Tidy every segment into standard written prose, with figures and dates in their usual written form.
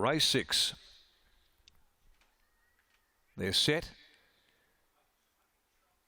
Race 6. They're set.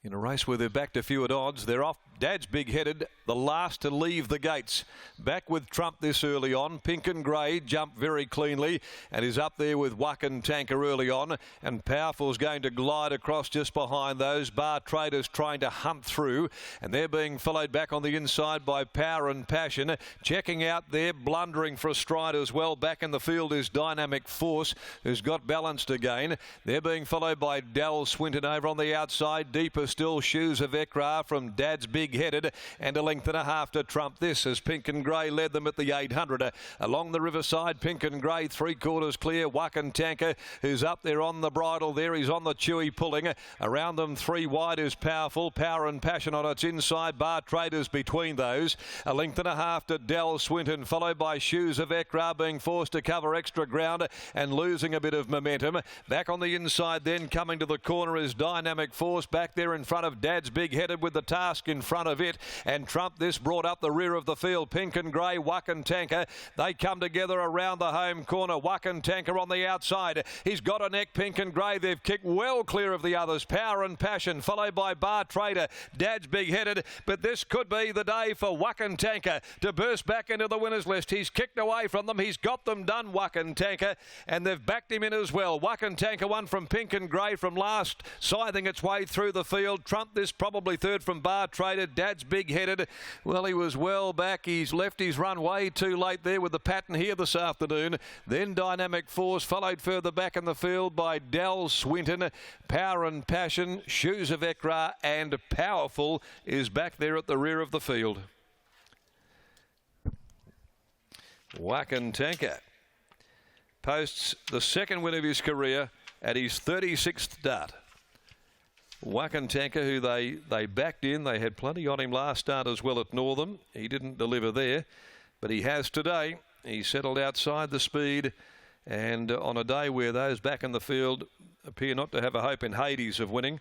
In a race where they're backed a few at odds, they're off. Dad's big-headed, the last to leave the gates. Back with Trump this early on. Pink and Grey jumped very cleanly and is up there with Wakan Tanker early on. And Powerful's going to glide across just behind those. Bar Traders trying to hunt through. And they're being followed back on the inside by Power and Passion. Checking out there, blundering for a stride as well. Back in the field is Dynamic Force, who's got balanced again. They're being followed by Dal Swinton over on the outside. Deeper still, Shoes of Ekra from Dad's big-headed, and a length and a half to trump this as Pink and Grey led them at the 800. Along the riverside, Pink and Grey 3/4 clear. Wakan Tanker, who's up there on the bridle there. He's on the Chewy pulling. Around them 3 wide is Powerful. Power and Passion on its inside. Bar Traders between those. A length and a half to Dal Swinton, followed by Shoes of Ekra being forced to cover extra ground and losing a bit of momentum. Back on the inside then, coming to the corner is Dynamic Force. Back there in front of Dad's big-headed with the Task in front of it. And Trump this brought up the rear of the field. Pink and Grey, Wakan Tanker. They come together around the home corner. Wakan Tanker on the outside. He's got a neck, Pink and Grey. They've kicked well clear of the others. Power and Passion, followed by Bar Trader. Dad's big-headed. But this could be the day for Wakan Tanker to burst back into the winners list. He's kicked away from them. He's got them done, Wakan Tanker. And they've backed him in as well. Wakan Tanker won from Pink and Grey from last, scything its way through the field. Trump this probably third from Bar Trader. Dad's big-headed. Well, he was well back. He's left his run way too late there with the pattern here this afternoon. Then Dynamic Force, followed further back in the field by Dal Swinton. Power and Passion, Shoes of Ekra, and Powerful is back there at the rear of the field. Wakan Tanker posts the second win of his career at his 36th start. Wakan Tanker, who they backed in. They had plenty on him last start as well at Northern. He didn't deliver there, but he has today. He settled outside the speed, and on a day where those back in the field appear not to have a hope in Hades of winning,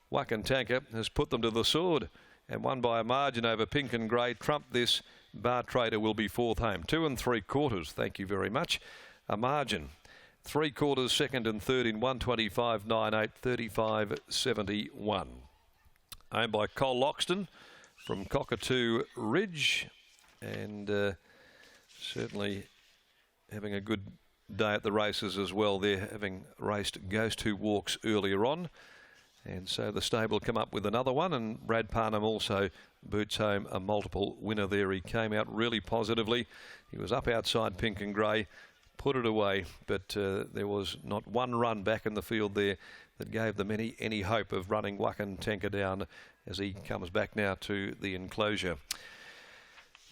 Wakan Tanker has put them to the sword and won by a margin over Pink and Grey. Trump this. Bar Trader will be fourth home. 2 3/4. Thank you very much. A margin. 3/4 second and third in 125.98, 35.71. Owned by Col Loxton from Cockatoo Ridge, and certainly having a good day at the races as well. They're having raced Ghost Who Walks earlier on, and so the stable come up with another one, and Brad Parnham also boots home a multiple winner there. He came out really positively. He was up outside Pink and Grey, put it away, but there was not one run back in the field there that gave them any hope of running Wakan Tanker down as he comes back now to the enclosure.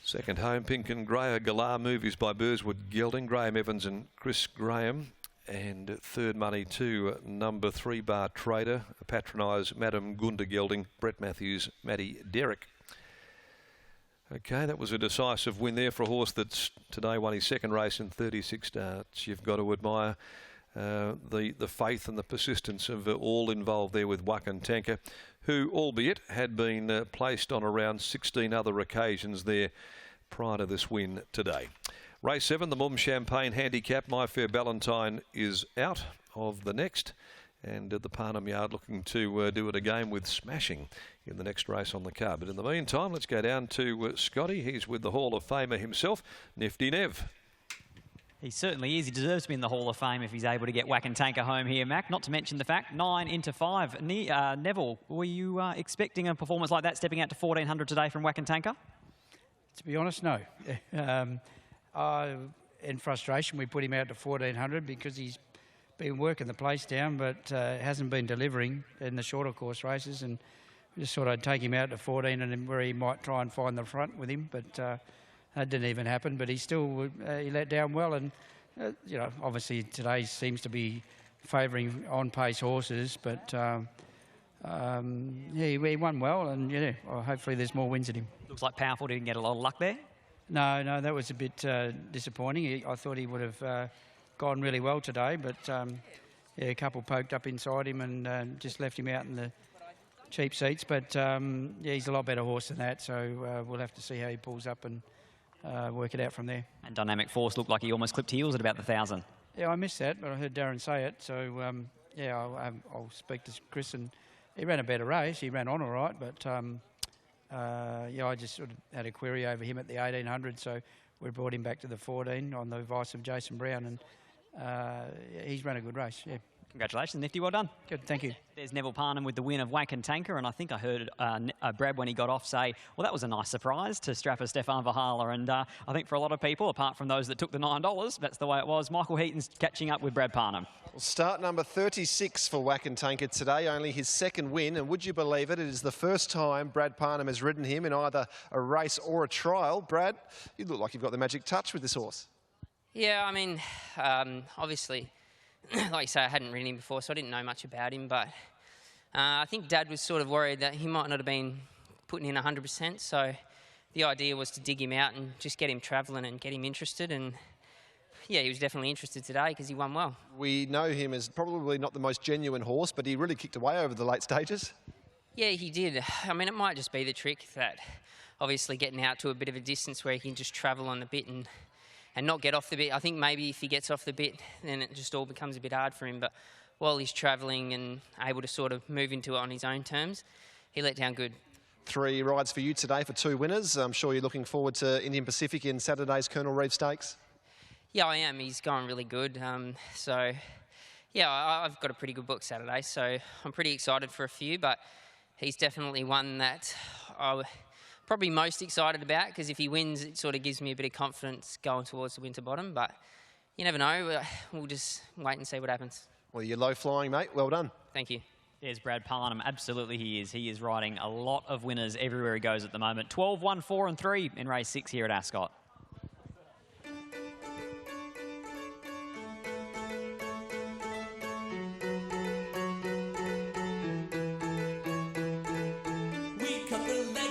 Second home, Pink and Grey. A Galah movies by Burswood Gelding, Graham Evans and Chris Graham. And third money to number 3 Bar Trader, patronised Madam Gunda Gelding, Brett Matthews, Matty Derrick. Okay, that was a decisive win there for a horse that's today won his second race in 36 starts. You've got to admire the faith and the persistence of all involved there with Wakan Tanker, who, albeit, had been placed on around 16 other occasions there prior to this win today. Race 7, the Mum Champagne Handicap. My Fair Valentine is out of the next, and the Parnham Yard looking to do it again with Smashing in the next race on the card. But in the meantime, let's go down to Scotty. He's with the Hall of Famer himself, Nifty Nev. He certainly is. He deserves to be in the Hall of Fame if he's able to get Wakan Tanker home here, Mac. Not to mention the fact, 9 into 5. Neville, were you expecting a performance like that, stepping out to 1400 today from Wakan Tanker? To be honest, no. In frustration, we put him out to 1400 because he's been working the place down, but hasn't been delivering in the shorter course races, and just thought I'd take him out to 14 and where he might try and find the front with him, but that didn't even happen. But he still he let down well, and you know, obviously today seems to be favouring on-pace horses, but yeah, he won well, and yeah, well, hopefully there's more wins in him. Looks like Powerful didn't get a lot of luck there. No, that was a bit disappointing. I thought he would have gone really well today, but yeah, a couple poked up inside him and just left him out in the cheap seats. But yeah, he's a lot better horse than that, so we'll have to see how he pulls up and work it out from there. And Dynamic Force looked like he almost clipped heels at about the 1,000. Yeah, I missed that, but I heard Darren say it. So, yeah, I'll speak to Chris. And he ran a better race. He ran on all right, but, yeah, I just sort of had a query over him at the 1800, so we brought him back to the 14 on the advice of Jason Brown, and he's run a good race, yeah. Congratulations, Nifty. Well done. Good, thank you. There's Neville Parnham with the win of Wakantanka, and I think I heard Brad, when he got off, say, well, that was a nice surprise to strap a Stefan Verhaler. And I think for a lot of people, apart from those that took the $9, that's the way it was. Michael Heaton's catching up with Brad Parnham. Well, start number 36 for Wakantanka today, only his second win. And would you believe it, it is the first time Brad Parnham has ridden him in either a race or a trial. Brad, you look like you've got the magic touch with this horse. Yeah, I mean, obviously, like you say, I hadn't ridden him before, so I didn't know much about him. But I think Dad was sort of worried that he might not have been putting in 100%. So the idea was to dig him out and just get him travelling and get him interested. And yeah, he was definitely interested today because he won well. We know him as probably not the most genuine horse, but he really kicked away over the late stages. Yeah, he did. I mean, it might just be the trick that obviously getting out to a bit of a distance where he can just travel on the bit and not get off the bit. I think maybe if he gets off the bit, then it just all becomes a bit hard for him. But while he's travelling and able to sort of move into it on his own terms, he let down good. 3 rides for you today for 2 winners. I'm sure you're looking forward to Indian Pacific in Saturday's Colonel Reeve Stakes. Yeah, I am. He's going really good. So, yeah, I've got a pretty good book Saturday, so I'm pretty excited for a few. But he's definitely one that I'm probably most excited about, because if he wins, it sort of gives me a bit of confidence going towards the Winterbottom. But you never know. We'll just wait and see what happens. Well, you're low flying, mate. Well done. Thank you. There's Brad Parnham. Absolutely he is. He is riding a lot of winners everywhere he goes at the moment. 12, 1, 4 and 3 in race 6 here at Ascot. We cut the